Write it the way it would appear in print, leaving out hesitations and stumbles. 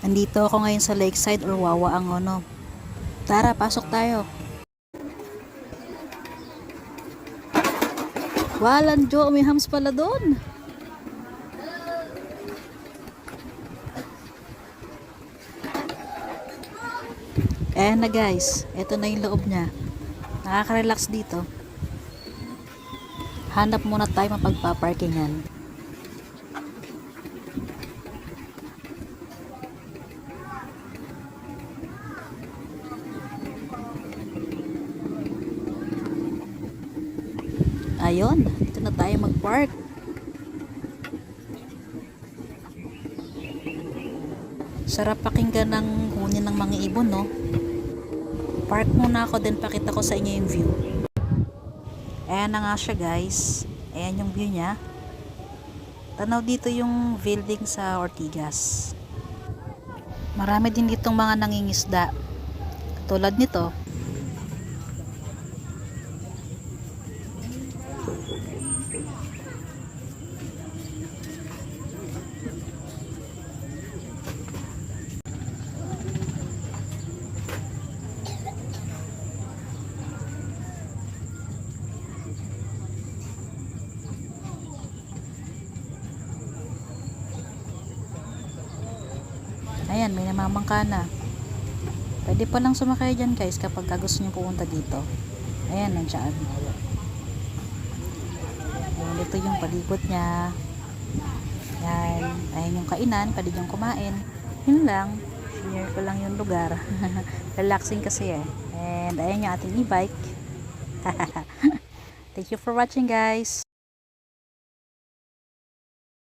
Andito ako ngayon sa Lakeside or Wawa ang ano. Tara, pasok tayo. Walang Jo, may hams pala doon. Ayan na guys, ito na yung loob niya. Nakaka-relax dito. Hanap muna tayo mapagpaparkingan. Ayun, dito na tayo mag-park. Sarap pakinggan ng huni ng mga ibon, no? Park muna ako, then pakita ko sa inyo yung view. Ayan na nga siya guys. Ayan yung view niya. Tanaw dito yung building sa Ortigas. Marami din ditong mga nangingisda. Tulad nito. Ayan, may namamangka na. Pwede pa lang sumakay dyan guys kapag gusto nyo pumunta dito. Ayan, nandiyan. Ayan, ito yung palikot niya. Ayan, ayan yung kainan. Pwede dyan kumain. Yun lang. Share ko lang yung lugar. Relaxing kasi eh. And ayan yung ating e-bike. Thank you for watching guys.